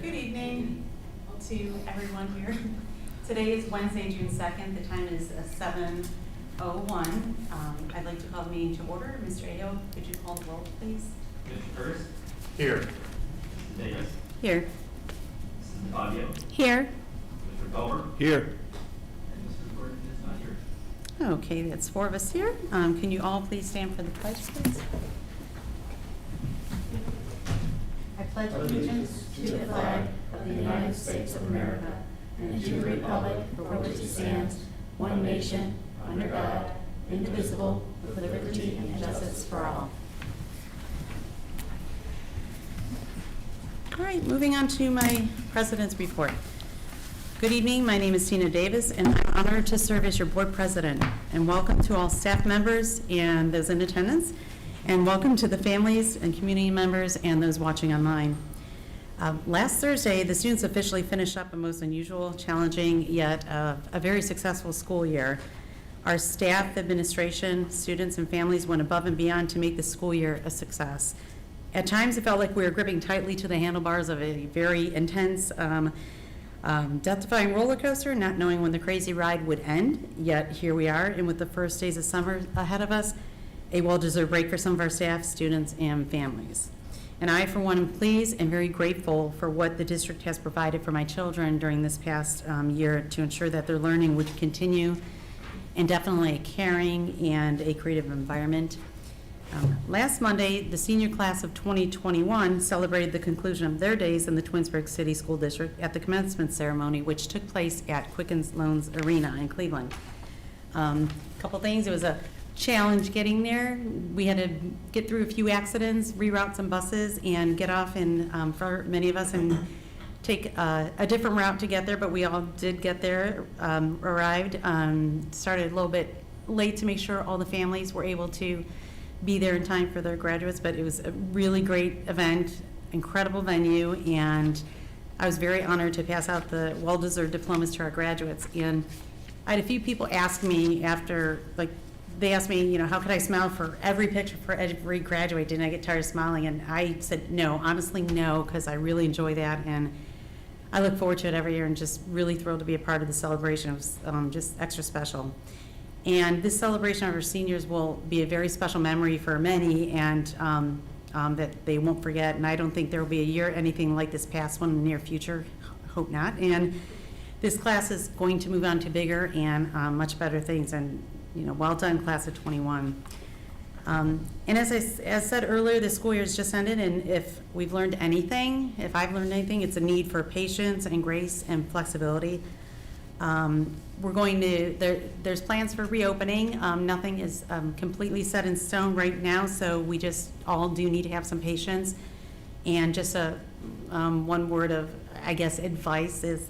Good evening to everyone here. Today is Wednesday, June 2nd. The time is 7:01. I'd like to call the meeting to order. Mr. Ayo, could you call the roll, please? Mr. Curtis? Here. Mrs. Davis? Here. Mrs. Fabio? Here. Mr. Culver? Here. And Mr. Gordon is not here. Okay, that's 4 of us here. Can you all please stand for the pledge, please? I pledge allegiance to the flag of the United States of America and to the republic for which it stands, one nation, under God, indivisible, with liberty and justice for all. All right, moving on to my president's report. Good evening, my name is Tina Davis, and I'm honored to serve as your board president. And welcome to all staff members and those in attendance, and welcome to the families and community members and those watching online. Last Thursday, the students officially finished up a most unusual, challenging, yet a very successful school year. Our staff, administration, students, and families went above and beyond to make the school year a success. At times, it felt like we were gripping tightly to the handlebars of a very intense, death-defying roller coaster, not knowing when the crazy ride would end. Yet here we are, and with the first days of summer ahead of us, a well-deserved break for some of our staff, students, and families. And I, for one, am pleased and very grateful for what the district has provided for my children during this past year to ensure that their learning would continue in definitely a caring and a creative environment. Last Monday, the senior class of 2021 celebrated the conclusion of their days in the Twinsburg City School District at the Commencement Ceremony, which took place at Quicken Loans Arena in Cleveland. Couple things, it was a challenge getting there. We had to get through a few accidents, reroute some buses, and get off, and for many of us, and take a different route to get there, but we all did get there, arrived, started a little bit late to make sure all the families were able to be there in time for their graduates, but it was a really great event, incredible venue, and I was very honored to pass out the well-deserved diplomas to our graduates. And I had a few people ask me after, like, they asked me, how could I smile for every picture for every graduate? Didn't I get tired of smiling? And I said no, honestly no, because I really enjoy that, and I look forward to it every year, and just really thrilled to be a part of the celebration. It was just extra special. And this celebration of our seniors will be a very special memory for many, and that they won't forget. And I don't think there will be a year anything like this past one in the near future. Hope not. And this class is going to move on to bigger and much better things. And well done, class of 21. And as said earlier, the school year has just ended, and if we've learned anything, if I've learned anything, it's a need for patience and grace and flexibility. We're going to, there's plans for reopening. Nothing is completely set in stone right now, so we just all do need to have some patience. And just one word of, I guess, advice is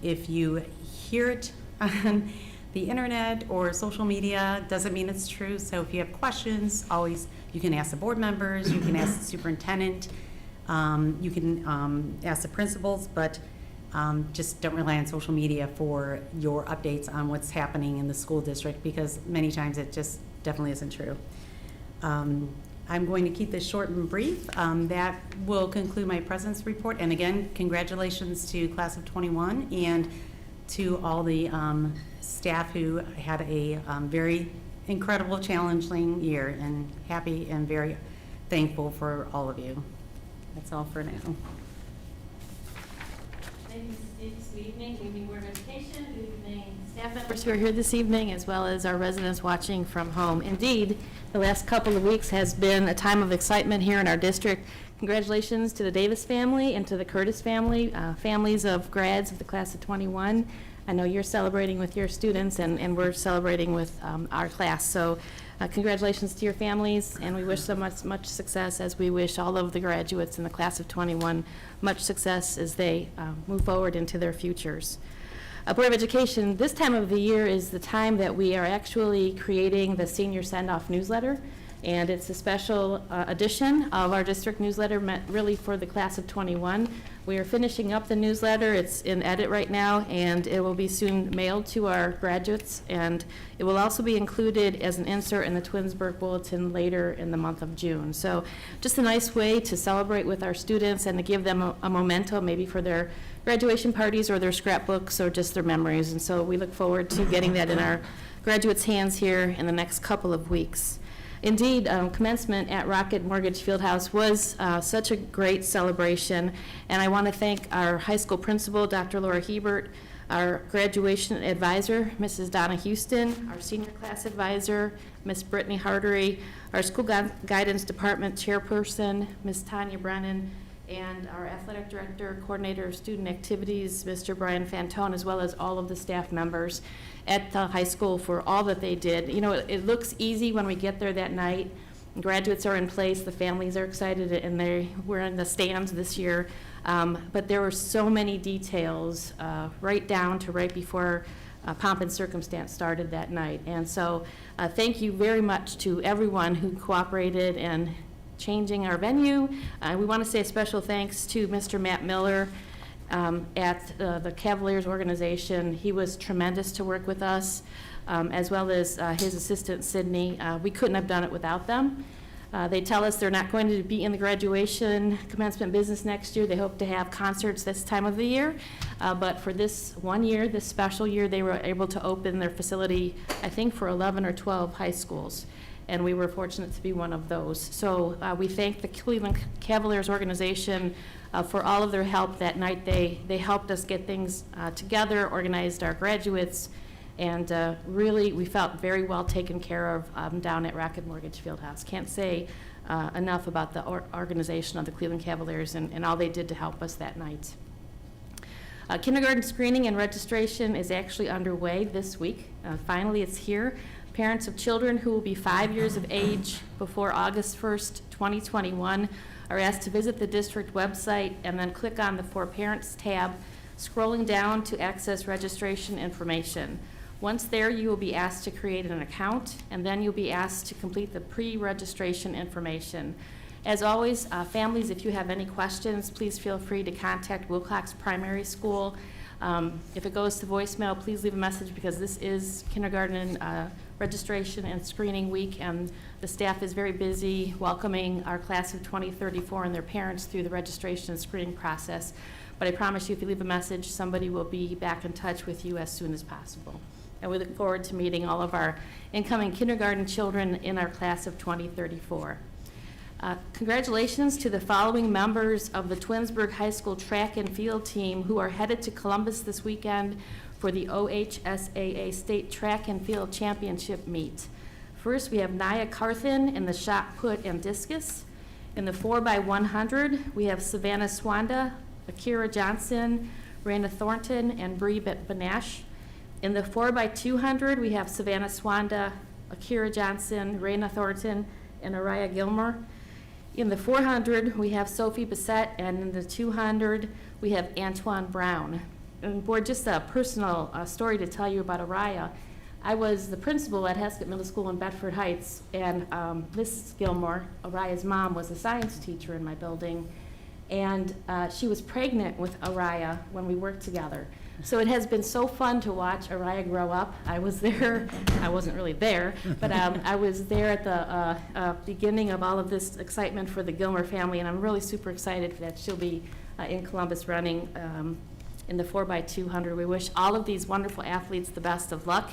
if you hear it on the internet or social media, doesn't mean it's true. So if you have questions, always, you can ask the board members, you can ask the superintendent, you can ask the principals, but just don't rely on social media for your updates on what's happening in the school district, because many times it just definitely isn't true. I'm going to keep this short and brief. That will conclude my president's report. And again, congratulations to class of 21 and to all the staff who had a very incredible, challenging year, and happy and very thankful for all of you. That's all for now. Thank you, Mrs. Davis. Good evening. Good evening, Board of Education. Good evening, staff members who are here this evening, as well as our residents watching from home. Indeed, the last couple of weeks has been a time of excitement here in our district. Congratulations to the Davis family and to the Curtis family, families of grads of the class of 21. I know you're celebrating with your students, and we're celebrating with our class. So congratulations to your families, and we wish them much success, as we wish all of the graduates in the class of 21 much success as they move forward into their futures. Board of Education, this time of the year is the time that we are actually creating the senior send-off newsletter. And it's a special edition of our district newsletter meant really for the class of 21. We are finishing up the newsletter. It's in edit right now, and it will be soon mailed to our graduates. And it will also be included as an insert in the Twinsburg Bulletin later in the month of June. So just a nice way to celebrate with our students and to give them a memento maybe for their graduation parties or their scrapbooks or just their memories. And so we look forward to getting that in our graduates' hands here in the next couple of weeks. Indeed, commencement at Rocket Mortgage Fieldhouse was such a great celebration, and I want to thank our high school principal, Dr. Laura Hebert, our graduation advisor, Mrs. Donna Houston, our senior class advisor, Miss Brittany Hardery, our school guidance department chairperson, Miss Tanya Brennan, and our athletic director, coordinator of student activities, Mr. Brian Fantone, as well as all of the staff members at the high school for all that they did. You know, it looks easy when we get there that night. Graduates are in place, the families are excited, and we're in the stands this year. But there were so many details right down to right before pomp and circumstance started that night. And so thank you very much to everyone who cooperated in changing our venue. We want to say a special thanks to Mr. Matt Miller at the Cavaliers organization. He was tremendous to work with us, as well as his assistant, Sydney. We couldn't have done it without them. They tell us they're not going to be in the graduation commencement business next year. They hope to have concerts this time of the year. But for this one year, this special year, they were able to open their facility, I think, for 11 or 12 high schools. And we were fortunate to be one of those. So we thank the Cleveland Cavaliers organization for all of their help that night. They helped us get things together, organized our graduates, and really we felt very well taken care of down at Rocket Mortgage Fieldhouse. Can't say enough about the organization of the Cleveland Cavaliers and all they did to help us that night. Kindergarten screening and registration is actually underway this week. Finally, it's here. Parents of children who will be 5 years of age before August 1st, 2021 are asked to visit the district website and then click on the For Parents tab, scrolling down to access registration information. Once there, you will be asked to create an account, and then you'll be asked to complete the pre-registration information. As always, families, if you have any questions, please feel free to contact Wilcox Primary School. If it goes to voicemail, please leave a message because this is kindergarten registration and screening week, and the staff is very busy welcoming our class of 2034 and their parents through the registration and screening process. But I promise you, if you leave a message, somebody will be back in touch with you as soon as possible. And we look forward to meeting all of our incoming kindergarten children in our class of 2034. Congratulations to the following members of the Twinsburg High School track and field team who are headed to Columbus this weekend for the OHSAA State Track and Field Championship meet. First, we have Nia Carthen in the shot put and discus. In the 4x100, we have Savannah Swanda, Akira Johnson, Raina Thornton, and Bree Banash. In the 4x200, we have Savannah Swanda, Akira Johnson, Raina Thornton, and Araya Gilmore. In the 400, we have Sophie Bissett, and in the 200, we have Antoine Brown. And board, just a personal story to tell you about Araya. I was the principal at Heskett Middle School in Bedford Heights, and Miss Gilmore, Araya's mom, was a science teacher in my building, and she was pregnant with Araya when we worked together. So it has been so fun to watch Araya grow up. I was there, I wasn't really there, but I was there at the beginning of all of this excitement for the Gilmore family, and I'm really super excited that she'll be in Columbus running in the 4x200. We wish all of these wonderful athletes the best of luck,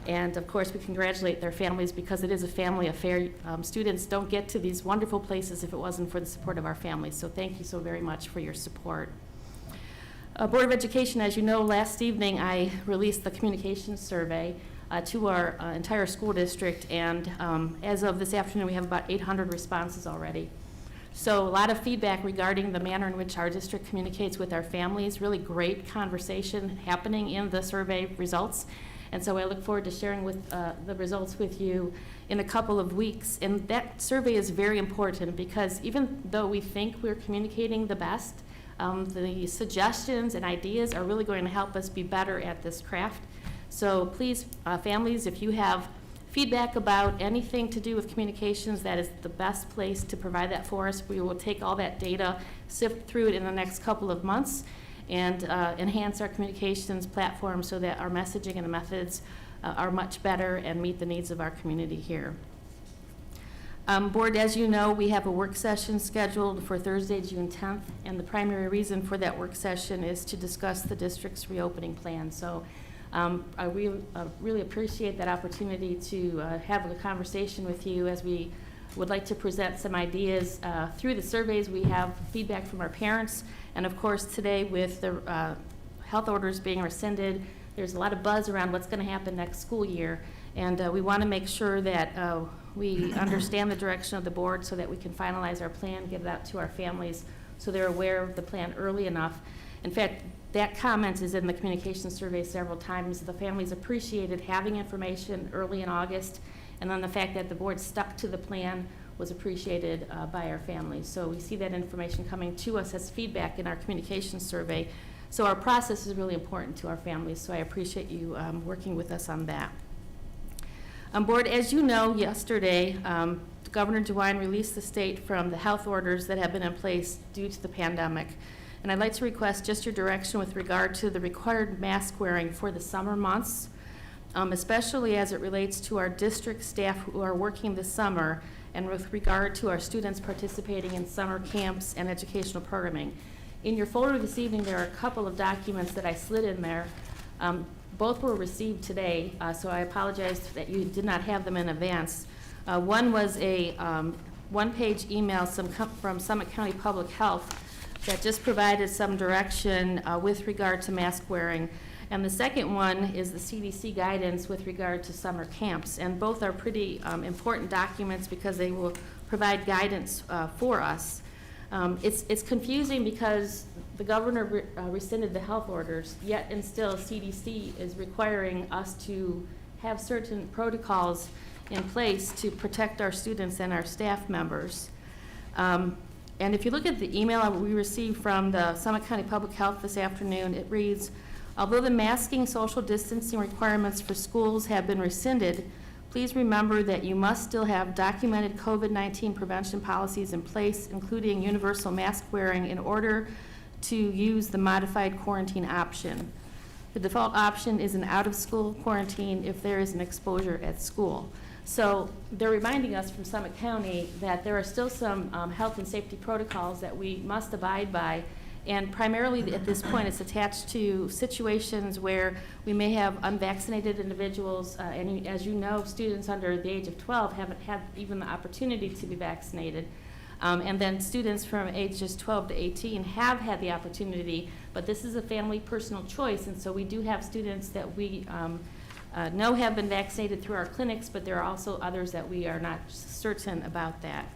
and of course we congratulate their families because it is a family affair. Students don't get to these wonderful places if it wasn't for the support of our families, so thank you so very much for your support. Board of Education, as you know, last evening I released the communications survey to our entire school district, and as of this afternoon we have about 800 responses already. So a lot of feedback regarding the manner in which our district communicates with our families, really great conversation happening in the survey results. And so I look forward to sharing with the results with you in a couple of weeks. And that survey is very important because even though we think we're communicating the best, the suggestions and ideas are really going to help us be better at this craft. So please, families, if you have feedback about anything to do with communications, that is the best place to provide that for us. We will take all that data, sift through it in the next couple of months, and enhance our communications platform so that our messaging and the methods are much better and meet the needs of our community here. Board, as you know, we have a work session scheduled for Thursday, June 10th, and the primary reason for that work session is to discuss the district's reopening plan. So I really appreciate that opportunity to have a conversation with you, as we would like to present some ideas. Through the surveys, we have feedback from our parents, and of course today with the health orders being rescinded, there's a lot of buzz around what's going to happen next school year, and we want to make sure that we understand the direction of the board so that we can finalize our plan, get it out to our families so they're aware of the plan early enough. In fact, that comment is in the communication survey several times. The families appreciated having information early in August, and then the fact that the board stuck to the plan was appreciated by our families. So we see that information coming to us as feedback in our communication survey. So our process is really important to our families, so I appreciate you working with us on that. Board, as you know, yesterday, Governor DeWine released the state from the health orders that have been in place due to the pandemic. And I'd like to request just your direction with regard to the required mask wearing for the summer months, especially as it relates to our district staff who are working this summer, and with regard to our students participating in summer camps and educational programming. In your folder this evening, there are a couple of documents that I slid in there. Both were received today, so I apologize that you did not have them in advance. One was a one-page email from Summit County Public Health that just provided some direction with regard to mask wearing. And the second one is the CDC guidance with regard to summer camps. And both are pretty important documents because they will provide guidance for us. It's confusing because the governor rescinded the health orders, yet and still CDC is requiring us to have certain protocols in place to protect our students and our staff members. And if you look at the email we received from the Summit County Public Health this afternoon, it reads, although the masking social distancing requirements for schools have been rescinded, please remember that you must still have documented COVID-19 prevention policies in place, including universal mask wearing, in order to use the modified quarantine option. The default option is an out-of-school quarantine if there is an exposure at school. So they're reminding us from Summit County that there are still some health and safety protocols that we must abide by, and primarily at this point it's attached to situations where we may have unvaccinated individuals, and as you know, students under the age of 12 haven't had even the opportunity to be vaccinated. And then students from ages 12 to 18 have had the opportunity, but this is a family personal choice, and so we do have students that we know have been vaccinated through our clinics, but there are also others that we are not certain about that.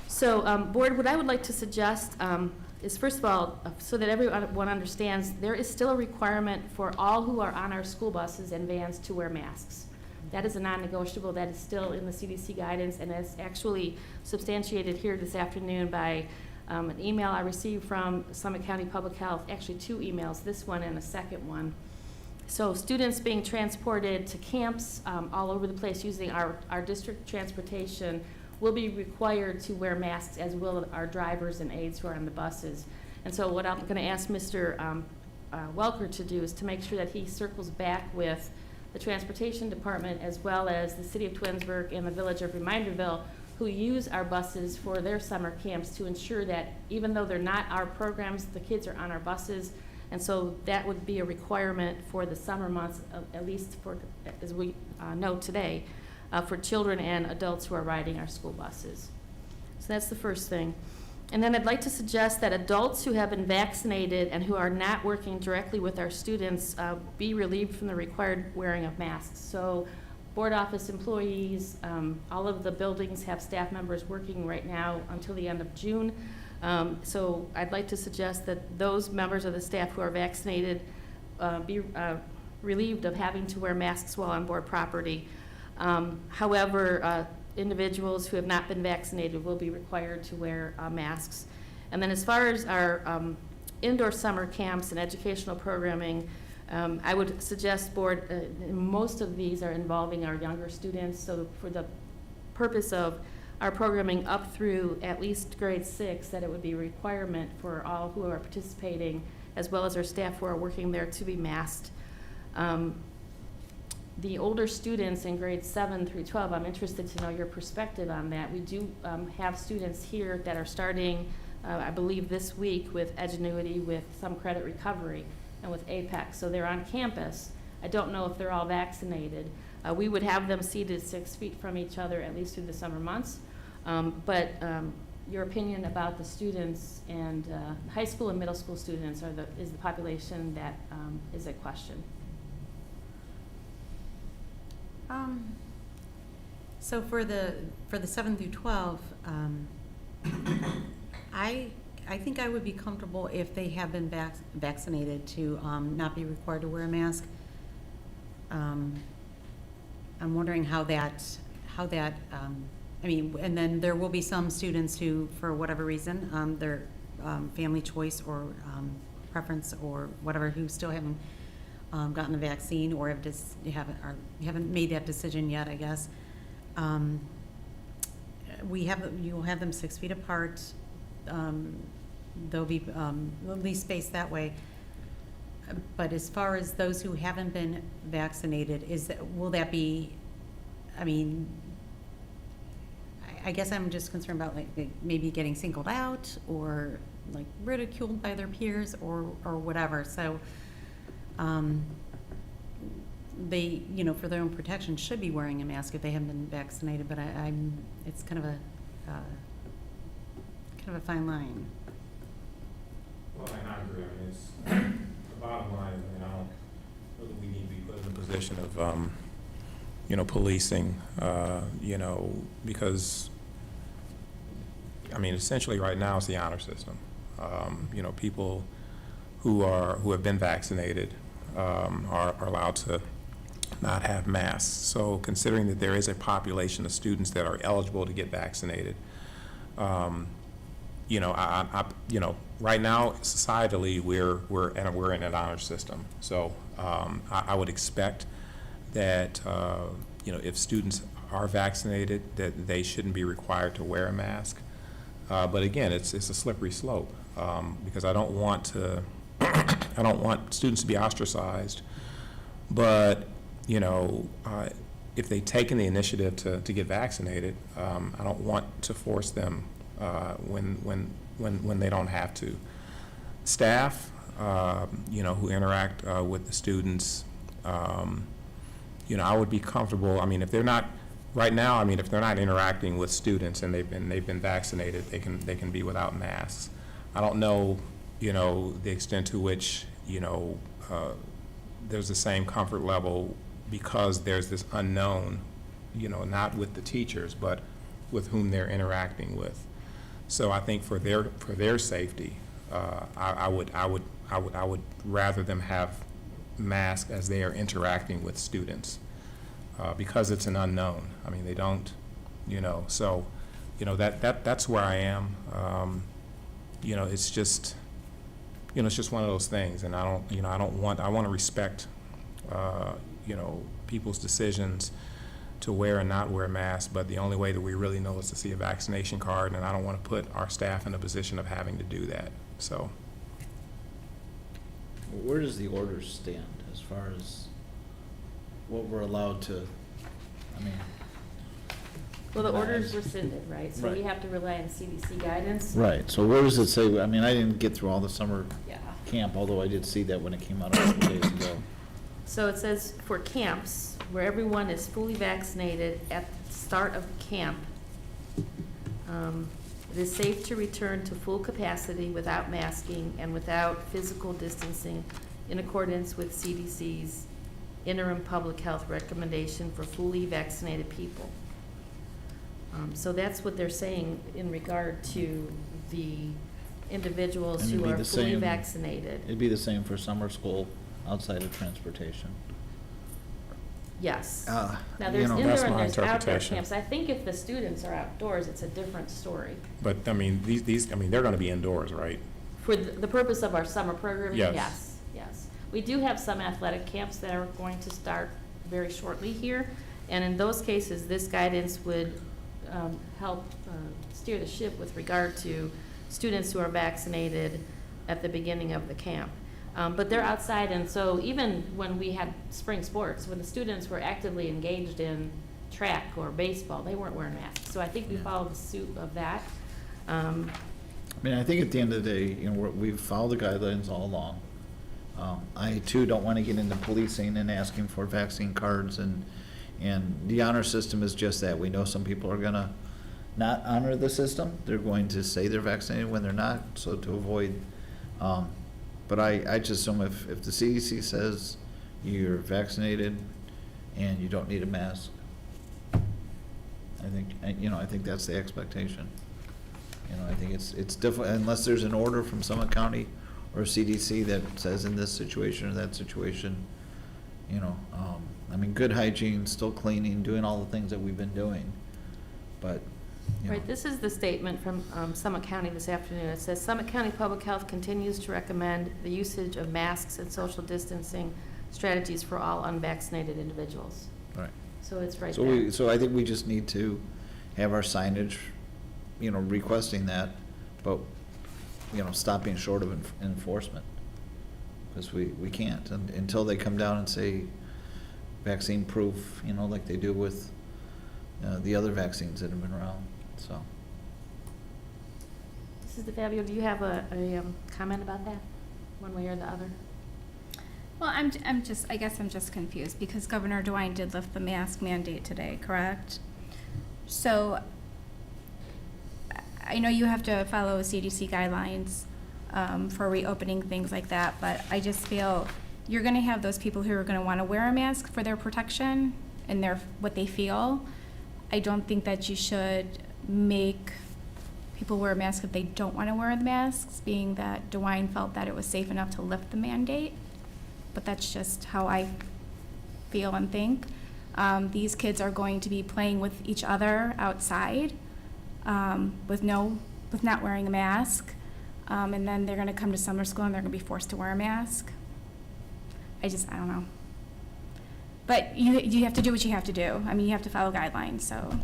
So, board, what I would like to suggest is, first of all, so that everyone understands, there is still a requirement for all who are on our school buses and vans to wear masks. That is a non-negotiable. That is still in the CDC guidance, and it's actually substantiated here this afternoon by an email I received from Summit County Public Health, actually 2 emails, this one and a second one. So students being transported to camps all over the place using our district transportation will be required to wear masks, as will our drivers and aides who are on the buses. And so what I'm going to ask Mr. Welker to do is to make sure that he circles back with the Transportation Department, as well as the City of Twinsburg and the Village of Reminderville, who use our buses for their summer camps, to ensure that even though they're not our programs, the kids are on our buses. And so that would be a requirement for the summer months, at least for, as we know today, for children and adults who are riding our school buses. So that's the first thing. And then I'd like to suggest that adults who have been vaccinated and who are not working directly with our students be relieved from the required wearing of masks. So board office employees, all of the buildings have staff members working right now until the end of June. So I'd like to suggest that those members of the staff who are vaccinated be relieved of having to wear masks while on board property. However, individuals who have not been vaccinated will be required to wear masks. And then as far as our indoor summer camps and educational programming, I would suggest, Board, most of these are involving our younger students, so for the purpose of our programming up through at least grade 6, that it would be a requirement for all who are participating, as well as our staff who are working there, to be masked. The older students in grades 7 through 12, I'm interested to know your perspective on that. We do have students here that are starting, I believe this week, with Eligibility, with some credit recovery, and with APEX. So they're on campus. I don't know if they're all vaccinated. We would have them seated 6 feet from each other at least through the summer months. But your opinion about the students and high school and middle school students is the population that is at question. So for the 7 through 12, I think I would be comfortable if they have been vaccinated to not be required to wear a mask. I'm wondering how that I mean, and then there will be some students who, for whatever reason, their family choice or preference or whatever, who still haven't gotten the vaccine or haven't made that decision yet, I guess. You'll have them 6 feet apart. They'll be at least spaced that way. But as far as those who haven't been vaccinated, will that be? I mean, I guess I'm just concerned about like maybe getting singled out or like ridiculed by their peers or whatever. So they, for their own protection, should be wearing a mask if they haven't been vaccinated. But it's kind of a fine line. Well, I agree. I mean, it's the bottom line. I mean, I don't know that we need to be put in a position of, policing, because, I mean, essentially right now it's the honor system. People who have been vaccinated are allowed to not have masks. So considering that there is a population of students that are eligible to get vaccinated, right now societally we're in an honor system. So I would expect that if students are vaccinated, that they shouldn't be required to wear a mask. But again, it's a slippery slope because I don't want students to be ostracized. But if they've taken the initiative to get vaccinated, I don't want to force them when they don't have to. Staff, who interact with the students, I would be comfortable. I mean, if they're not right now, I mean, if they're not interacting with students and they've been vaccinated, they can be without masks. I don't know, the extent to which there's the same comfort level because there's this unknown, not with the teachers, but with whom they're interacting with. So I think for their safety, I would rather them have masks as they are interacting with students because it's an unknown. I mean, they don't, so that's where I am. It's just one of those things, and I want to respect people's decisions to wear and not wear masks, but the only way that we really know is to see a vaccination card, and I don't want to put our staff in a position of having to do that. So where does the order stand as far as what we're allowed to, Well, the order's rescinded, right? So we have to rely on CDC guidance. Right, so where does it say, I didn't get through all the summer Yeah. camp, although I did see that when it came out a couple days ago. So it says for camps where everyone is fully vaccinated at the start of camp, it is safe to return to full capacity without masking and without physical distancing in accordance with CDC's interim public health recommendation for fully vaccinated people. So that's what they're saying in regard to the individuals And it'd who be are the fully same- vaccinated. It'd be the same for summer school outside of transportation. Yes. Ah, Now, there's that's indoor and my there's outdoor interpretation. camps. I think if the students are outdoors, it's a different story. but I mean, these they're going to be indoors, right? For the purpose of our summer programming, Yes. yes, yes. We do have some athletic camps that are going to start very shortly here, and in those cases, this guidance would help steer the ship with regard to students who are vaccinated at the beginning of the camp. But they're outside, and so even when we had spring sports, when the students were actively engaged in track or baseball, they weren't wearing masks. So I think we Yeah. followed the suit of that. I mean, I think at the end of the day, you know, we've followed the guidelines all along. I too don't want to get into policing and asking for vaccine cards, and the honor system is just that. We know some people are gonna not honor the system. They're going to say they're vaccinated when they're not, so to avoid, but I just assume if the CDC says you're vaccinated and you don't need a mask, I think that's the expectation. I think it's difficult, unless there's an order from Summit County or CDC that says in this situation or that situation, I mean, good hygiene, still cleaning, doing all the things that we've been doing, but, Right, this is the statement from Summit County this afternoon. It says, Summit County Public Health continues to recommend the usage of masks and social distancing strategies for all unvaccinated individuals. right. So it's right So there. so I think we just need to have our signage, requesting that, but, stopping short of enforcement. Because we can't, until they come down and say vaccine proof, like they do with the other vaccines that have been around, so. Mrs. DeFabio, do you have a comment about that, one way or the other? Well, I guess I'm just confused, because Governor DeWine did lift the mask mandate today, correct? So, I know you have to follow CDC guidelines for reopening, things like that, but I just feel you're gonna have those people who are gonna wanna wear a mask for their protection and what they feel. I don't think that you should make people wear a mask if they don't wanna wear the masks, being that DeWine felt that it was safe enough to lift the mandate. But that's just how I feel and think. These kids are going to be playing with each other outside with not wearing a mask. And then they're going to come to summer school and they're going to be forced to wear a mask. I don't know. But you have to do what you have to do. I mean, you have to follow guidelines, so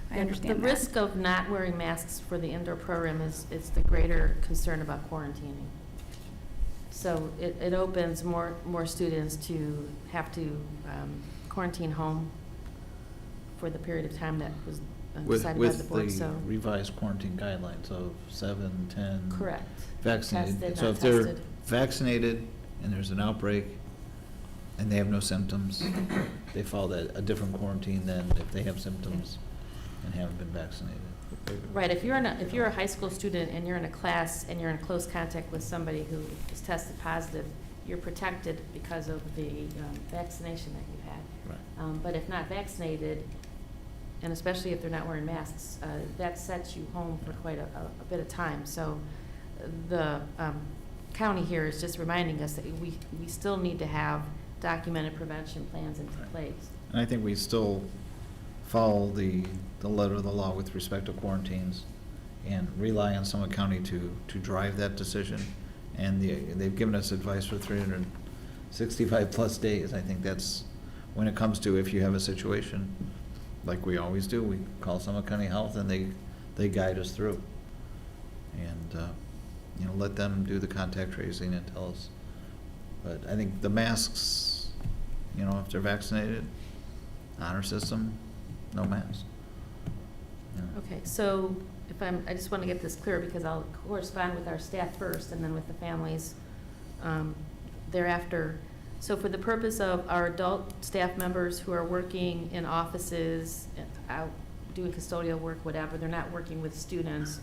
I understand The that. risk of not wearing masks for the indoor program is the greater concern about quarantining. So it opens more students to have to quarantine home for the period of time that was decided by the board, so. With the revised quarantine guidelines of 7, 10. Correct. Vaccinated. Tested, So not if they're tested. vaccinated and there's an outbreak and they have no symptoms, they follow a different quarantine than if they have symptoms and haven't been vaccinated. Right, if you're a high school student and you're in a class and you're in close contact with somebody who is tested positive, you're protected because of the vaccination that you had. Right. But if not vaccinated, and especially if they're not wearing masks, that sets you home for quite a bit of time. So the county here is just reminding us that we still need to have documented prevention plans in place. And I think we still follow the letter of the law with respect to quarantines and rely on Summit County to drive that decision. And they've given us advice for 365 plus days. I think that's when it comes to if you have a situation, like we always do, we call Summit County Health and they guide us through. And, let them do the contact tracing and tell us. But I think the masks, if they're vaccinated, honor system, no mask. Okay, so I just want to get this clear because I'll correspond with our staff first and then with the families thereafter. So for the purpose of our adult staff members who are working in offices, out doing custodial work, whatever, they're not working with students,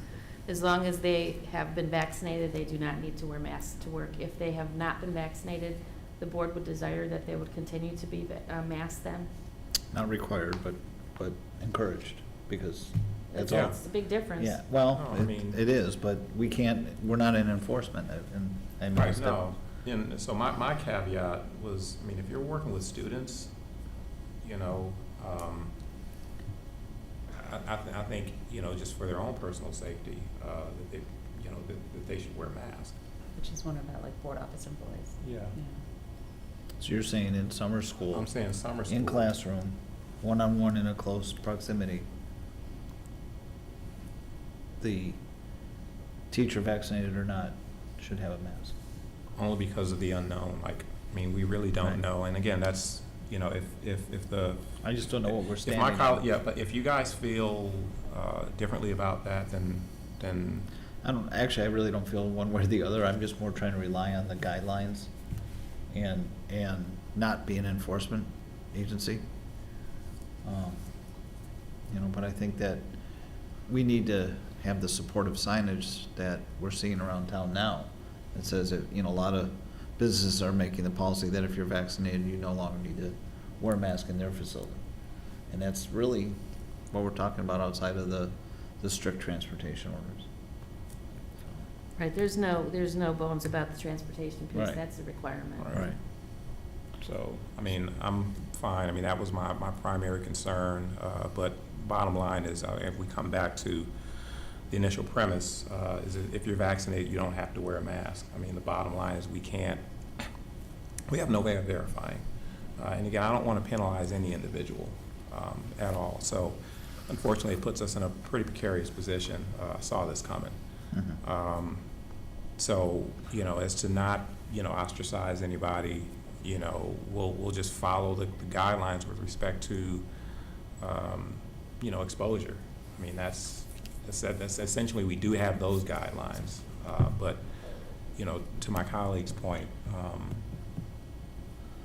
as long as they have been vaccinated, they do not need to wear masks to work. If they have not been vaccinated, the board would desire that they would continue to be masked then? Not required, but encouraged, because that's Yeah. all. It's a big difference. Yeah, well, No, I mean- it is, but we're not in enforcement, and Right, no. And so my caveat was, if you're working with students, I think, just for their own personal safety, that they should wear masks. but she's wondering about like board office employees. Yeah. So you're saying in summer school? I'm saying summer school. In classroom, one-on-one in a close proximity, the teacher, vaccinated or not, should have a mask. Only because of the unknown, like, I mean, we really don't Right. know, and again, that's, you know, if the. I just don't know what we're If standing my on. yeah, but if you guys feel differently about that, then, I really don't feel one way or the other. I'm just more trying to rely on the guidelines and not be an enforcement agency. But I think that we need to have the supportive signage that we're seeing around town now. It says that, a lot of businesses are making the policy that if you're vaccinated, you no longer need to wear a mask in their facility. And that's really what we're talking about outside of the strict transportation orders. Right, there's no bones about the transportation piece, Right. that's a requirement. Right. so, I mean, I'm fine, I mean, that was my primary concern, but bottom line is, if we come back to the initial premise, is that if you're vaccinated, you don't have to wear a mask. I mean, the bottom line is we have no way of verifying. And again, I don't want to penalize any individual at all. So unfortunately, it puts us in a pretty precarious position. I saw this coming. Mhm. So, as to not, ostracize anybody, we'll just follow the guidelines with respect to, exposure. I mean, that's essentially, we do have those guidelines. But, to my colleague's point,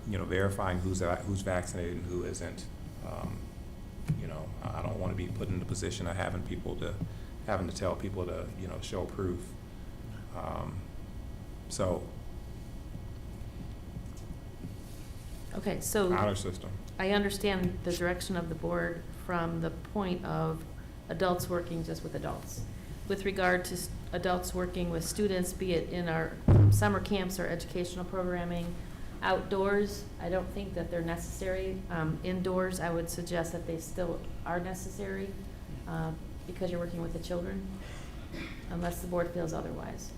verifying who's vaccinated and who isn't, I don't want to be put in the position of having to tell people to, show proof. So, Okay, so honor system. I understand the direction of the board from the point of adults working just with adults. With regard to adults working with students, be it in our summer camps or educational programming, outdoors, I don't think that they're necessary. Indoors, I would suggest that they still are necessary because you're working with the children, unless the board feels otherwise.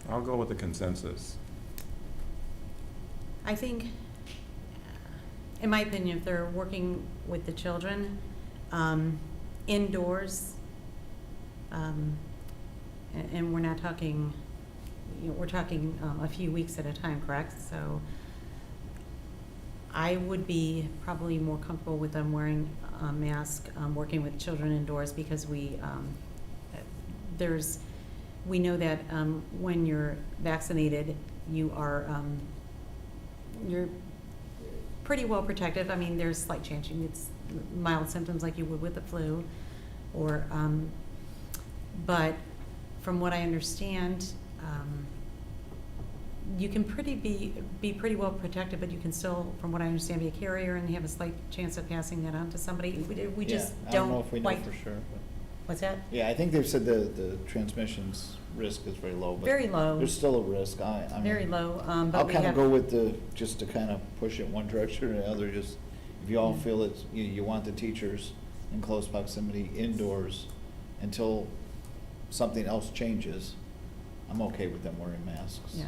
I'll go with the consensus. I think, in my opinion, if they're working with the children, indoors, and we're not talking, we're talking a few weeks at a time, correct? So I would be probably more comfortable with them wearing a mask, working with children indoors, because we know that when you're vaccinated, you're pretty well protected. I mean, there's slight changing. It's mild symptoms like you would with the flu, or but from what I understand, you can be pretty well protected, but you can still, from what I understand, be a carrier and have a slight chance of passing that on to somebody. We just I don't don't know if we know quite. for sure, but. What's that? Yeah, I think they've said the transmissions risk is very low, but. Very low. There's still a risk. I mean, Very low, but I'll we kind of have. go with just to kind of push it one direction or the other, just, if you all Yeah. feel it's, you want the teachers in close proximity indoors until something else changes, I'm okay with them wearing masks, Yeah.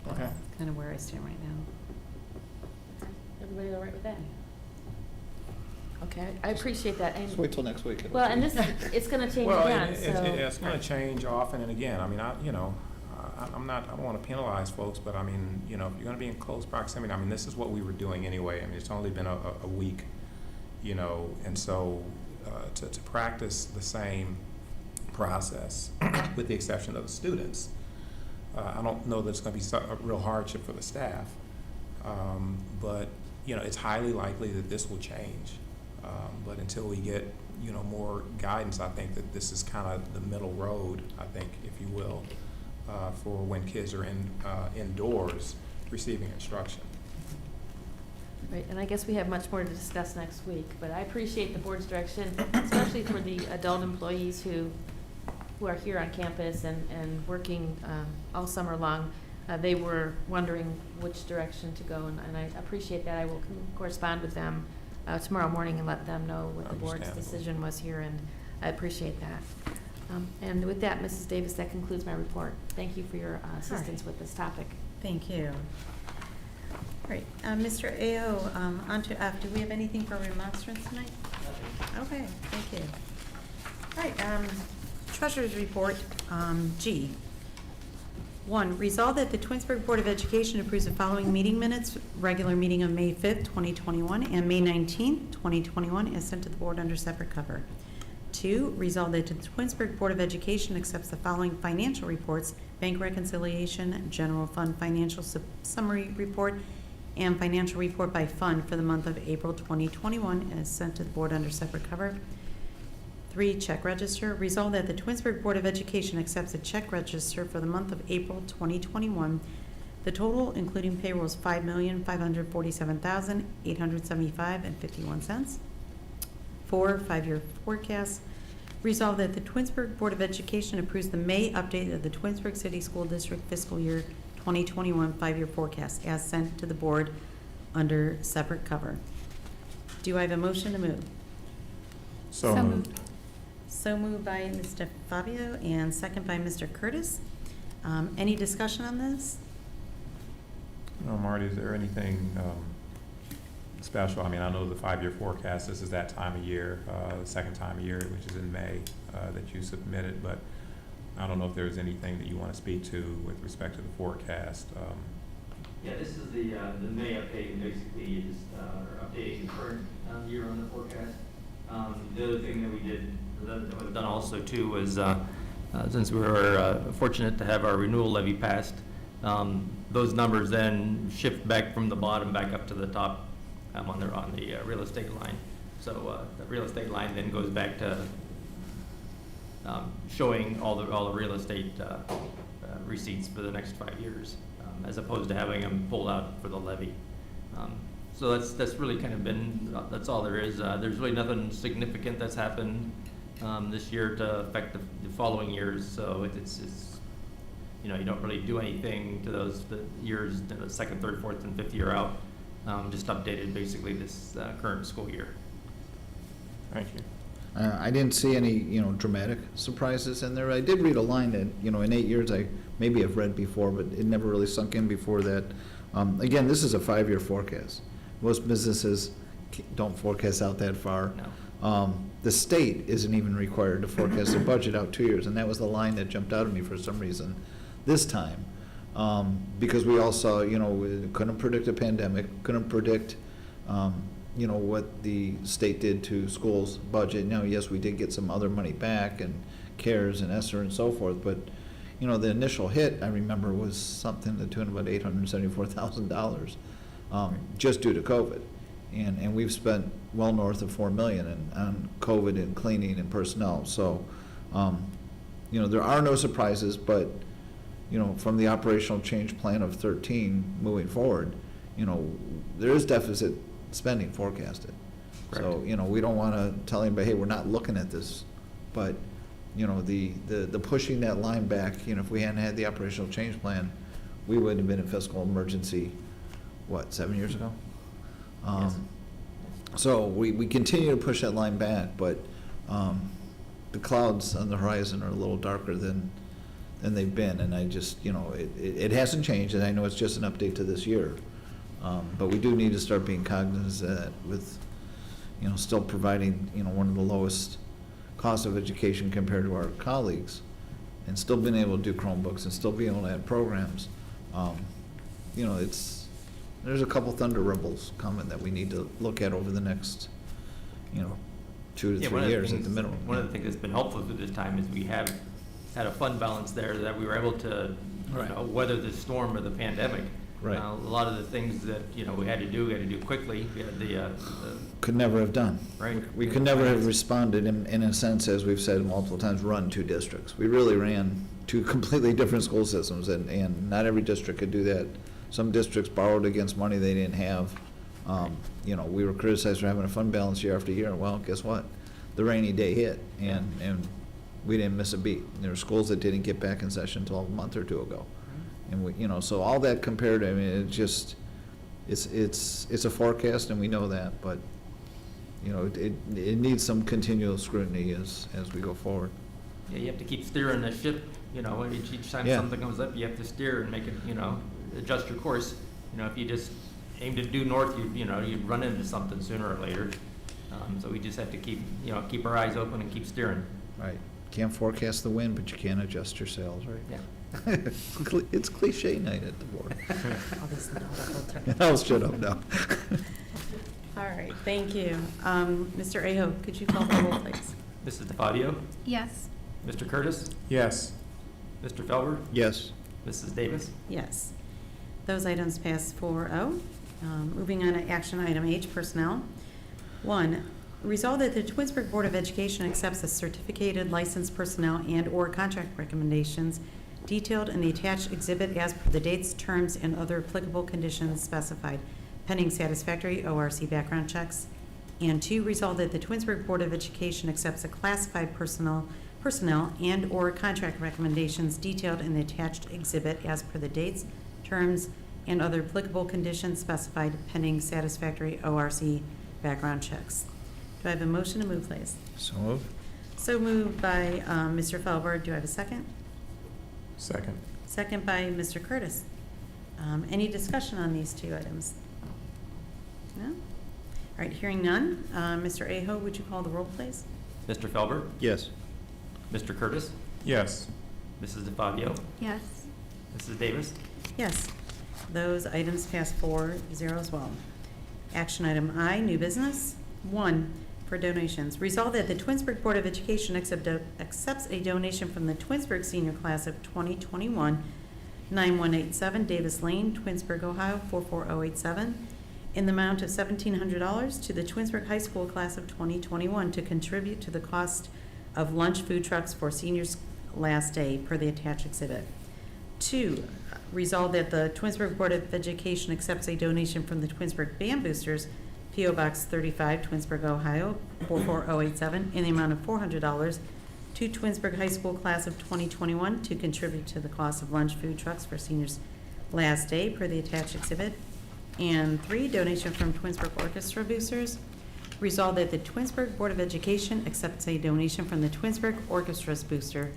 Okay. That's kind of where I stand right now. Everybody all right with that? Okay, I appreciate that. And- Just wait till next week. Well, and this, it's gonna change Well, again, so. it's going to change often and again. I mean, I don't want to penalize folks, but I mean, if you're going to be in close proximity, I mean, this is what we were doing anyway. I mean, it's only been a week, and so to practice the same process, with the exception of the students, I don't know that it's going to be a real hardship for the staff, but, it's highly likely that this will change. But until we get, more guidance, I think that this is kind of the middle road, I think, if you will, for when kids are indoors receiving instruction. Right, and I guess we have much more to discuss next week, but I appreciate the board's direction, especially for the adult employees who are here on campus and working all summer long. They were wondering which direction to go, and I appreciate that. I will correspond with them tomorrow morning and let them know what the board's Understandable. decision was here, and I appreciate that. And with that, Mrs. Davis, that concludes my report. Thank you for your assistance with this topic. Thank you. All right, Mr. Ao, on to F. Do we have anything for remonstrance tonight? Okay, thank you. All right, Treasurer's Report, G. 1, resolve that the Twinsburg Board of Education approves the following meeting minutes, regular meeting of May 5th, 2021, and May 19th, 2021, as sent to the board under separate cover. 2, resolve that the Twinsburg Board of Education accepts the following financial reports: bank reconciliation, general fund financial summary report, and financial report by fund for the month of April 2021, as sent to the board under separate cover. 3, check register. Resolve that the Twinsburg Board of Education accepts a check register for the month of April 2021. The total, including payroll, is $5,547,875.51. 4, 5-year forecast. Resolve that the Twinsburg Board of Education approves the May update of the Twinsburg City School District fiscal year 2021 5-year forecast as sent to the board under separate cover. Do I have a motion to move? So moved. So moved by Mr. Fabio and second by Mr. Curtis. Any discussion on this? No, Marty, is there anything special? I mean, I know the 5-year forecast, this is that time of year, the second time of year, which is in May, that you submitted, but I don't know if there's anything that you want to speak to with respect to the forecast. Yeah, this is the May update, and basically you just are updating the current year on the forecast. The other thing that we did, that was done also too, was since we were fortunate to have our renewal levy passed, those numbers then shift back from the bottom back up to the top on the real estate line. So the real estate line then goes back to showing all the real estate receipts for the next 5 years, as opposed to having them pulled out for the levy. So that's really kind of been, that's all there is. There's really nothing significant that's happened this year to affect the following years. So it's you know, you don't really do anything to the years, the second, third, fourth, and fifth year out. Just updated basically this current school year. Thank you. I didn't see any, dramatic surprises in there. I did read a line that, in 8 years I maybe have read before, but it never really sunk in before that. Again, this is a 5-year forecast. Most businesses don't forecast out that far. No. The state isn't even required to forecast their budget out 2 years, and that was the line that jumped out at me for some reason this time. Because we all saw, we couldn't predict a pandemic, couldn't predict, what the state did to schools' budget. Now, yes, we did get some other money back and CARES and ESSER and so forth, but, the initial hit, I remember, was something to the tune of about $874,000 just due to COVID. And we've spent well north of $4 million on COVID and cleaning and personnel. So, there are no surprises, but, from the operational change plan of 13 moving forward, there is deficit spending forecasted. Correct. So, we don't want to tell anybody, hey, we're not looking at this, but, the pushing that line back, if we hadn't had the operational change plan, we would have been in fiscal emergency, 7 years ago? Yes. So we continue to push that line back, but the clouds on the horizon are a little darker than they've been, and I just, it hasn't changed, and I know it's just an update to this year. But we do need to start being cognizant of that with, still providing, one of the lowest costs of education compared to our colleagues, and still being able to do Chromebooks and still being able to add programs. There's a couple thunder ripples coming that we need to look at over the next, 2 to 3 years at the minimum. One of the things that's been helpful through this time is we have had a fund balance there that we were able to weather the storm of the pandemic. Right. A lot of the things that, we had to do quickly. We had the Could never have done. Right. We could never have responded in a sense, as we've said multiple times, run 2 districts. We really ran 2 completely different school systems, and not every district could do that. Some districts borrowed against money they didn't have. We were criticized for having a fund balance year after year. Well, guess what? The rainy day hit, and we didn't miss a beat. There were schools that didn't get back in session until a month or 2 ago. And we, so all that compared, I mean, it just, it's a forecast, and we know that, but, it needs some continual scrutiny as we go forward. Yeah, you have to keep steering the ship, you know, each time Yeah. something comes up, you have to steer and make it, you know, adjust your course. You know, if you just aim to due north, you know, you'd run into something sooner or later. So we just have to keep, you know, keep our eyes open and keep steering. Right. Can't forecast the wind, but you can adjust your sails, right? Yeah. It's cliche night at the board. All this nautical term. I'll shut up now. All right, thank you. Mr. Aho, could you call the roll, please? Mrs. DeFabio, Yes. Mr. Curtis, Yes. Mr. Felber, Yes. Mrs. Davis. Yes. Those items pass 4-0. Moving on to action item H, personnel. 1, resolve that the Twinsburg Board of Education accepts the certificated licensed personnel and/or contract recommendations detailed in the attached exhibit as per the dates, terms, and other applicable conditions specified, pending satisfactory ORC background checks. And 2, resolve that the Twinsburg Board of Education accepts the classified personnel and/or contract recommendations detailed in the attached exhibit as per the dates, terms, and other applicable conditions specified, pending satisfactory ORC background checks. Do I have a motion to move, please? So moved. So moved by Mr. Felber. Do I have a second? Second. Second by Mr. Curtis. Any discussion on these two items? No? All right, hearing none. Mr. Aho, would you call the roll, please? Mr. Felber, Yes. Mr. Curtis, Yes. Mrs. DeFabio, Yes. Mrs. Davis. Yes. Those items pass 4-0 as well. Action item I, new business. 1, for donations. Resolve that the Twinsburg Board of Education accepts a donation from the Twinsburg senior class of 2021, 9187 Davis Lane, Twinsburg, Ohio, 44087, in the amount of $1,700 to the Twinsburg High School class of 2021 to contribute to the cost of lunch food trucks for seniors' last day per the attached exhibit. 2, resolve that the Twinsburg Board of Education accepts a donation from the Twinsburg Band Boosters, P.O. Box 35, Twinsburg, Ohio, 44087, in the amount of $400 to Twinsburg High School class of 2021 to contribute to the cost of lunch food trucks for seniors' last day per the attached exhibit. And 3, donation from Twinsburg Orchestra Boosters. Resolve that the Twinsburg Board of Education accepts a donation from the Twinsburg Orchestra's Booster,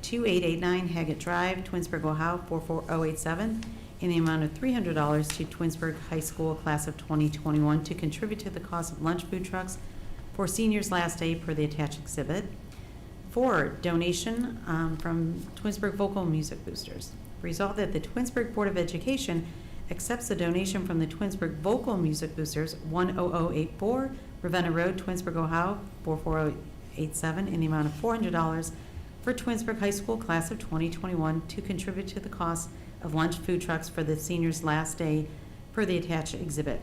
2889 Haggett Drive, Twinsburg, Ohio, 44087, in the amount of $300 to Twinsburg High School class of 2021 to contribute to the cost of lunch food trucks for seniors' last day per the attached exhibit. 4, donation from Twinsburg Vocal Music Boosters. Resolve that the Twinsburg Board of Education accepts a donation from the Twinsburg Vocal Music Boosters, 10084 Ravenna Road, Twinsburg, Ohio, 44087, in the amount of $400 for Twinsburg High School class of 2021 to contribute to the cost of lunch food trucks for the seniors' last day per the attached exhibit.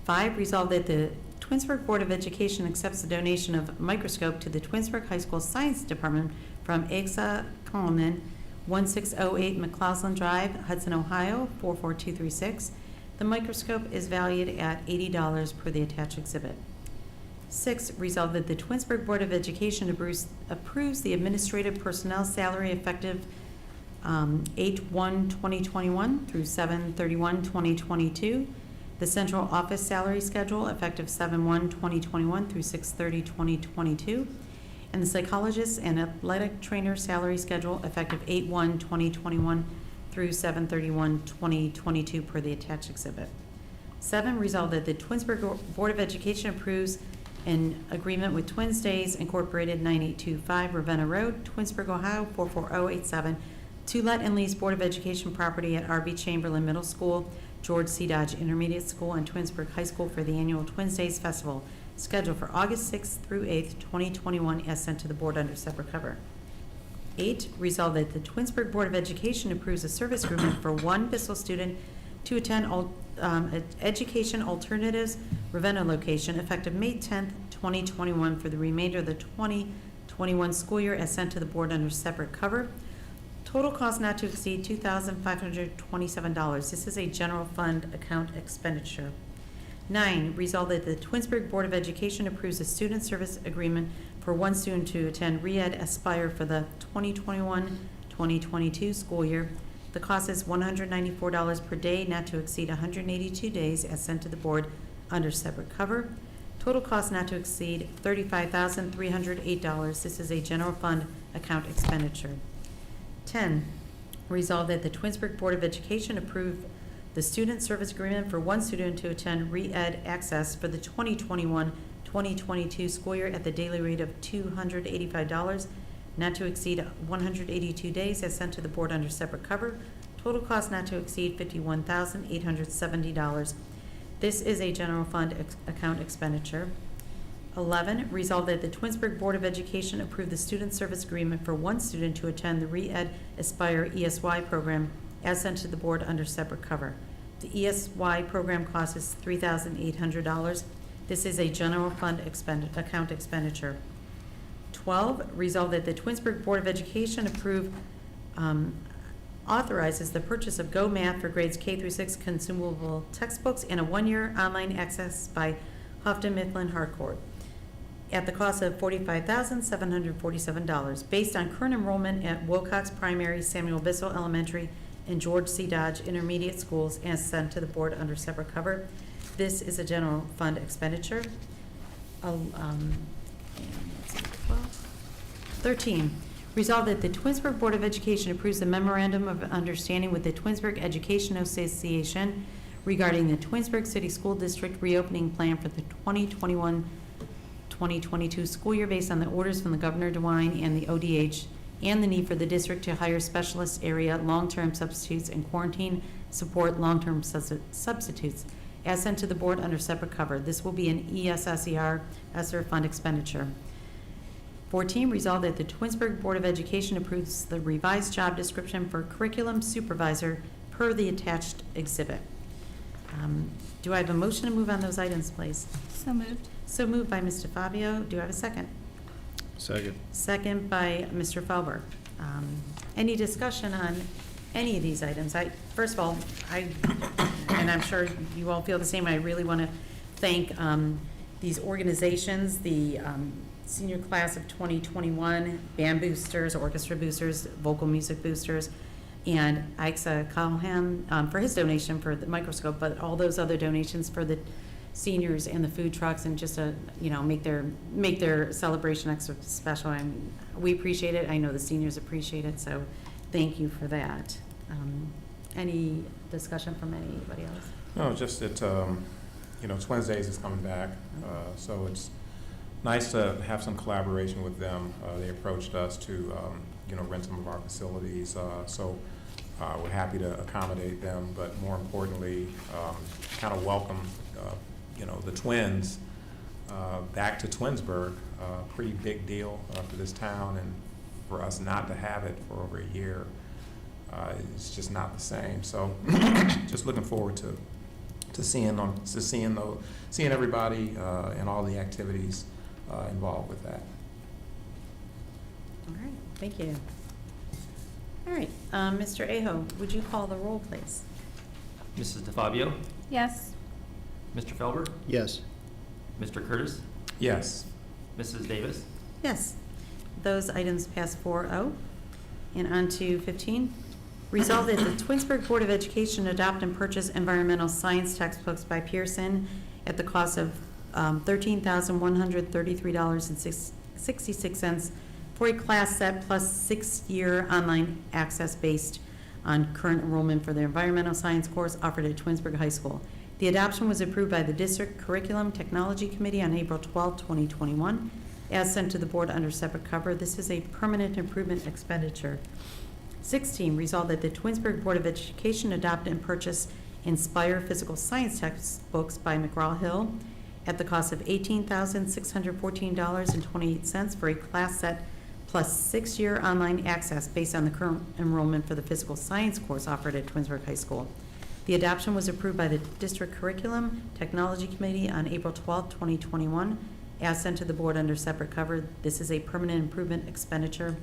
5, resolve that the Twinsburg Board of Education accepts the donation of microscope to the Twinsburg High School Science Department from Exa Coleman, 1608 McCausland Drive, Hudson, Ohio, 44236. The microscope is valued at $80 per the attached exhibit. 6, resolve that the Twinsburg Board of Education approves the administrative personnel salary effective 8/1/2021 through 7/31/2022, the central office salary schedule effective 7/1/2021 through 6/30/2022, and the psychologist and athletic trainer salary schedule effective 8/1/2021 through 7/31/2022 per the attached exhibit. 7, resolve that the Twinsburg Board of Education approves an agreement with Twins Days Incorporated, 9825 Ravenna Road, Twinsburg, Ohio, 44087, to let and lease Board of Education property at R.B. Chamberlain Middle School, George C. Dodge Intermediate School, and Twinsburg High School for the annual Twins Days Festival, scheduled for August 6th through 8th, 2021, as sent to the board under separate cover. 8, resolve that the Twinsburg Board of Education approves a service agreement for one Bissell student to attend Education Alternatives Ravenna location effective May 10th, 2021 for the remainder of the 2021 school year as sent to the board under separate cover. Total cost not to exceed $2,527. This is a general fund account expenditure. 9, resolve that the Twinsburg Board of Education approves a student service agreement for one student to attend Re-Ed Aspire for the 2021-2022 school year. The cost is $194 per day, not to exceed 182 days, as sent to the board under separate cover. Total cost not to exceed $35,308. This is a general fund account expenditure. 10, resolved that the Twinsburg Board of Education approve the student service agreement for one student to attend re-ed access for the 2021-2022 school year at the daily rate of $285, not to exceed 182 days, as sent to the board under separate cover. Total cost not to exceed $51,870. This is a general fund account expenditure. 11, resolved that the Twinsburg Board of Education approve the student service agreement for one student to attend the Re-Ed Aspire ESY program as sent to the board under separate cover. The ESY program cost is $3,800. This is a general fund account expenditure. 12, resolved that the Twinsburg Board of Education authorizes the purchase of Go Math for grades K through 6 consumable textbooks and a one-year online access by Houghton Mifflin Harcourt at the cost of $45,747, based on current enrollment at Wilcox Primary, Samuel Bissell Elementary, and George C. Dodge Intermediate Schools, as sent to the board under separate cover. This is a general fund expenditure. And let's see, 12. 13, resolved that the Twinsburg Board of Education approves the memorandum of understanding with the Twinsburg Education Association regarding the Twinsburg City School District reopening plan for the 2021-2022 school year based on the orders from the Governor DeWine and the ODH, and the need for the district to hire specialist area long-term substitutes and quarantine support long-term substitutes, as sent to the board under separate cover. This will be an ESSER fund expenditure. 14, resolved that the Twinsburg Board of Education approves the revised job description for curriculum supervisor per the attached exhibit. Do I have a motion to move on those items, please? So moved. So moved by Mr. Fabio. Do I have a second? Second. Second by Mr. Felber. Any discussion on any of these items? First of all, and I'm sure you all feel the same, I really want to thank these organizations, the senior class of 2021, band boosters, orchestra boosters, vocal music boosters, and Aixa Callahan for his donation for the microscope, but all those other donations for the seniors and the food trucks, and just to make their celebration extra special. We appreciate it. I know the seniors appreciate it, so thank you for that. Any discussion from anybody else? No, just that, Twins Days is coming back, so it's nice to have some collaboration with them. They approached us to, rent some of our facilities, so we're happy to accommodate them, but more importantly, kind of welcome, the Twins back to Twinsburg. Pretty big deal for this town, and for us not to have it for over a year, it's just not the same. So just looking forward to seeing everybody and all the activities involved with that. All right, thank you. All right, Mr. Aho, would you call the roll, please? Mrs. DeFabio, Yes. Mr. Felber, Yes. Mr. Curtis, Yes. Mrs. Davis. Yes. Those items pass 4-0. And on to 15. Resolved that the Twinsburg Board of Education adopt and purchase environmental science textbooks by Pearson at the cost of $13,133.66 for a class set plus 6-year online access based on current enrollment for the environmental science course offered at Twinsburg High School. The adoption was approved by the District Curriculum Technology Committee on April 12, 2021, as sent to the board under separate cover. This is a permanent improvement expenditure. 16, resolved that the Twinsburg Board of Education adopt and purchase Inspire Physical Science textbooks by McGraw-Hill at the cost of $18,614.28 for a class set plus 6-year online access based on the current enrollment for the physical science course offered at Twinsburg High School. The adoption was approved by the District Curriculum Technology Committee on April 12, 2021, as sent to the board under separate cover. This is a permanent improvement expenditure.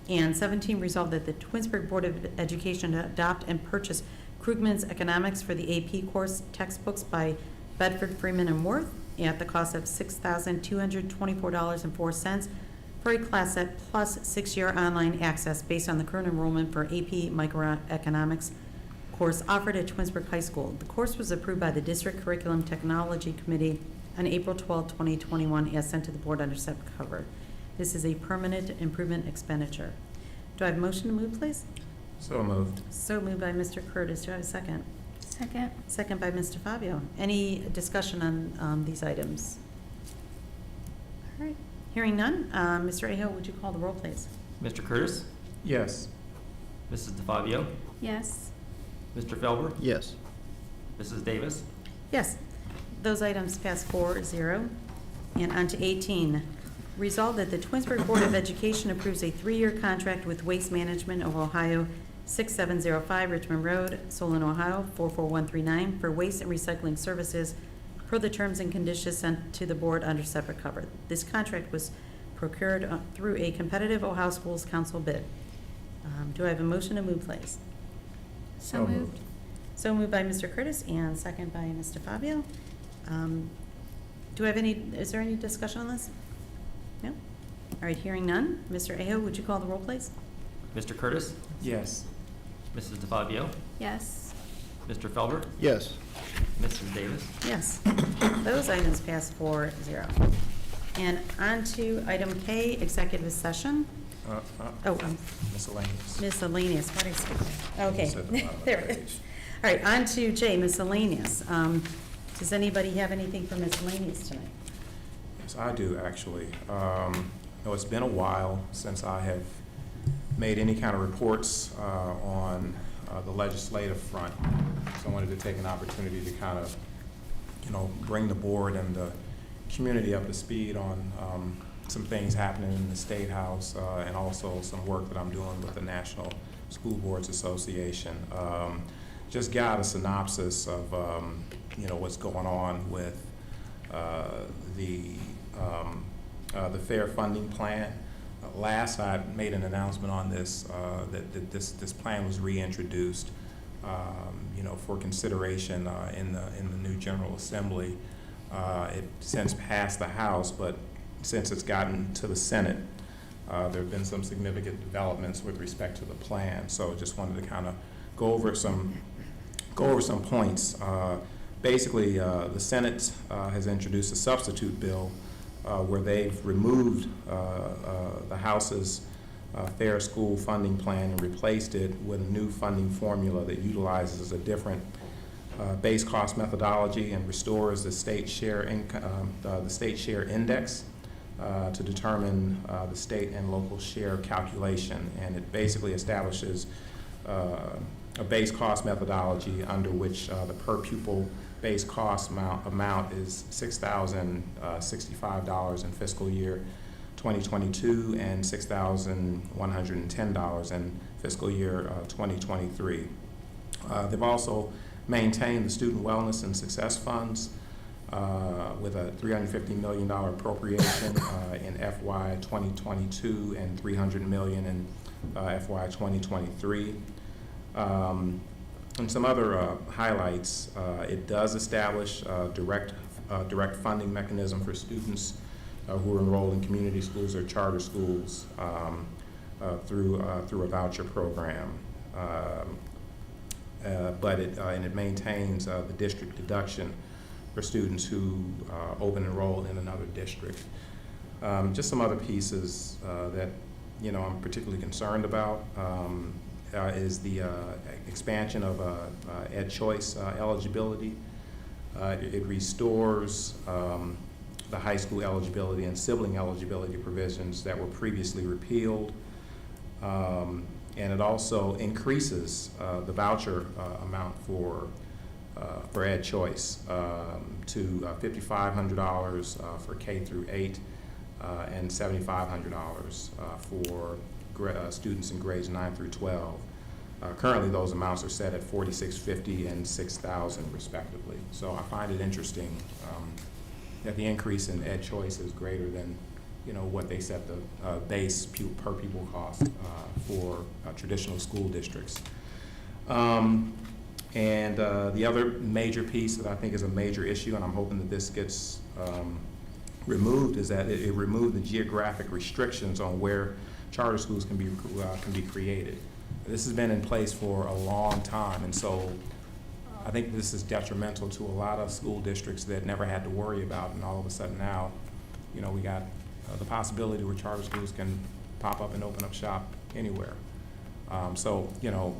And 17, resolved that the Twinsburg Board of Education adopt and purchase Krugman's Economics for the AP course textbooks by Bedford, Freeman, and Worth at the cost of $6,224.04 for a class set plus 6-year online access based on the current enrollment for AP Microeconomics course offered at Twinsburg High School. The course was approved by the District Curriculum Technology Committee on April 12, 2021, as sent to the board under separate cover. This is a permanent improvement expenditure. Do I have a motion to move, please? So moved. So moved by Mr. Curtis. Do I have a second? Second. Second by Mr. Fabio. Any discussion on these items? All right. Hearing none, Mr. Aho, would you call the roll, please? Mr. Curtis, Yes. Mrs. DeFabio, Yes. Mr. Felber, Yes. Mrs. Davis, Yes. Those items pass 4-0. And on to 18. Resolved that the Twinsburg Board of Education approves a 3-year contract with Waste Management of Ohio, 6705 Richmond Road, Solon, Ohio, 44139, for waste and recycling services per the terms and conditions sent to the board under separate cover. This contract was procured through a competitive Ohio Schools Council bid. Do I have a motion to move, please? So moved. So moved by Mr. Curtis and second by Mr. Fabio. Do I have any, is there any discussion on this? No? All right, hearing none. Mr. Aho, would you call the roll, please? Mr. Curtis, Yes. Mrs. DeFabio, Yes. Mr. Felber, Yes. Mrs. Davis, Yes. Those items pass 4-0. And on to item K, executive session. Oh, Miscellaneous. miscellaneous, what did I say? Okay, It's at the bottom of the there it page. is. All right, on to J, miscellaneous. Does anybody have anything for miscellaneous tonight? Yes, I do, actually. No, it's been a while since I have made any kind of reports on the legislative front. So I wanted to take an opportunity to kind of, bring the board and the community up to speed on some things happening in the State House and also some work that I'm doing with the National School Boards Association. Just got a synopsis of, what's going on with the fair funding plan. Last I made an announcement on this, that this plan was reintroduced, for consideration in the new General Assembly. It since passed the House, but since it's gotten to the Senate, there have been some significant developments with respect to the plan. So just wanted to kind of go over some points. Basically, the Senate has introduced a substitute bill where they've removed the House's fair school funding plan and replaced it with a new funding formula that utilizes a different base cost methodology and restores the state share index to determine the state and local share calculation. And it basically establishes a base cost methodology under which the per pupil base cost amount is $6,065 in fiscal year 2022 and $6,110 in fiscal year 2023. They've also maintained the student wellness and success funds with a $350 million appropriation in FY 2022 and $300 million in FY 2023. And some other highlights, it does establish a direct funding mechanism for students who are enrolled in community schools or charter schools through a voucher program. But it maintains the district deduction for students who open enrolled in another district. Just some other pieces that I'm particularly concerned about is the expansion of Ed Choice eligibility. It restores the high school eligibility and sibling eligibility provisions that were previously repealed. And it also increases the voucher amount for Ed Choice to $5,500 for K through 8 and $7,500 for students in grades 9 through 12. Currently, those amounts are set at $4,650 and $6,000 respectively. So I find it interesting that the increase in Ed Choice is greater than what they set the base per pupil cost for traditional school districts. And the other major piece that I think is a major issue, and I'm hoping that this gets removed, is that it removed the geographic restrictions on where charter schools can be created. This has been in place for a long time, and so I think this is detrimental to a lot of school districts that never had to worry about, and all of a sudden now, you know, we got the possibility where charter schools can pop up and open up shop anywhere. So, you know,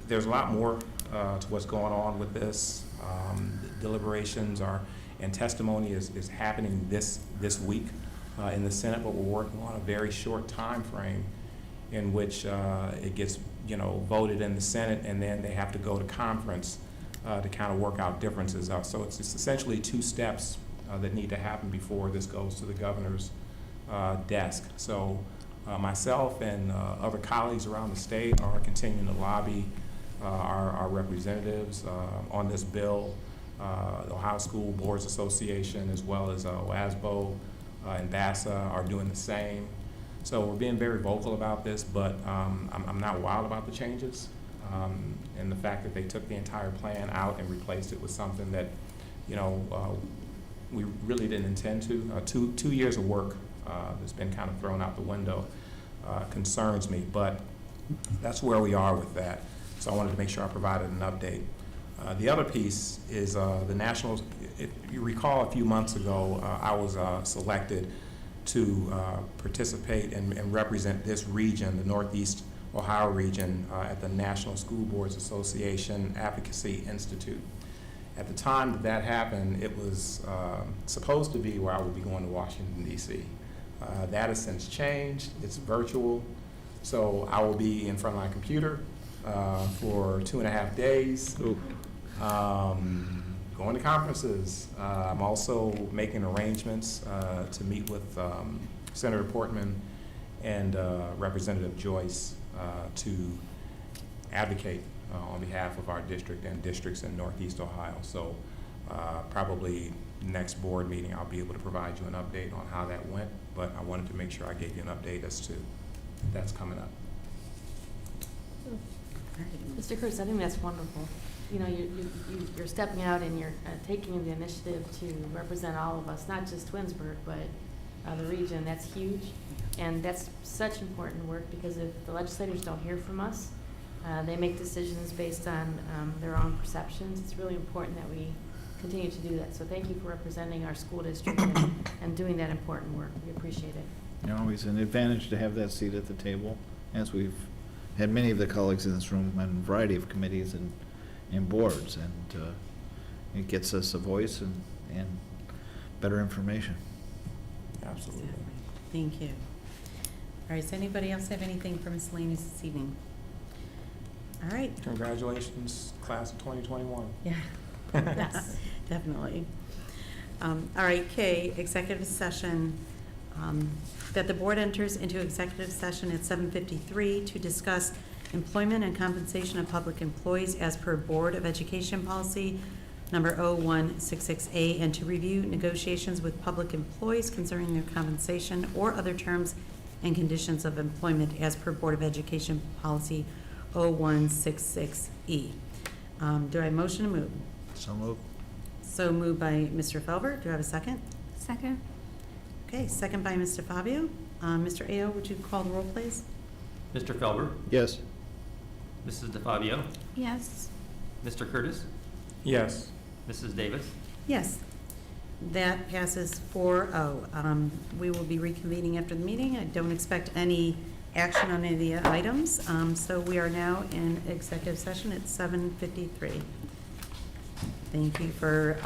there's a lot more to what's going on with this. Deliberations are, and testimony is happening this week in the Senate, but we're working on a very short time frame in which it gets, you know, voted in the Senate, and then they have to go to conference to kind of work out differences. So it's essentially two steps that need to happen before this goes to the governor's desk. So myself and other colleagues around the state are continuing to lobby our representatives on this bill. The Ohio School Boards Association, as well as WASBO and BASA, are doing the same. So we're being very vocal about this, but I'm not wild about the changes. And the fact that they took the entire plan out and replaced it with something that, you know, we really didn't intend to. 2 years of work that's been kind of thrown out the window concerns me, but that's where we are with that. So I wanted to make sure I provided an update. The other piece is the nationals. If you recall, a few months ago, I was selected to participate and represent this region, the Northeast Ohio region, at the National School Boards Association Advocacy Institute. At the time that happened, it was supposed to be where I would be going to Washington, D.C. That has since changed. It's virtual. So I will be in front of my computer for 2.5 days, going to conferences. I'm also making arrangements to meet with Senator Portman and Representative Joyce to advocate on behalf of our district and districts in Northeast Ohio. So probably next board meeting I'll be able to provide you an update on how that went, but I wanted to make sure I gave you an update as to that's coming up. Mr. Curtis, I think that's wonderful. You know, you're stepping out and you're taking the initiative to represent all of us, not just Twinsburg, but the region. That's huge, and that's such important work, because if the legislators don't hear from us, they make decisions based on their own perceptions. It's really important that we continue to do that. So thank you for representing our school district and doing that important work. We appreciate it. You know, it's an advantage to have that seat at the table, as we've had many of the colleagues in this room on a variety of committees and boards, and it gets us a voice and better information. Absolutely. Thank you. All right, does anybody else have anything for miscellaneous this evening? All right. Congratulations, class of 2021. Yeah. Yes, definitely. All right, K, executive session. That the board enters into executive session at 7:53 to discuss employment and compensation of public employees as per Board of Education Policy number 0166A, and to review negotiations with public employees concerning their compensation or other terms and conditions of employment as per Board of Education Policy 0166E. Do I have a motion to move? So moved. So moved by Mr. Felber. Do I have a second? Second? Okay, second by Mr. Fabio. Mr. Ao, would you call the roll, please? Mr. Felber, Yes. Mrs. DeFabio, Yes. Mr. Curtis, Yes. Mrs. Davis. Yes. That passes 4-0. We will be reconvening after the meeting. I don't expect any action on any of the items, so we are now in executive session at 7:53. Thank you for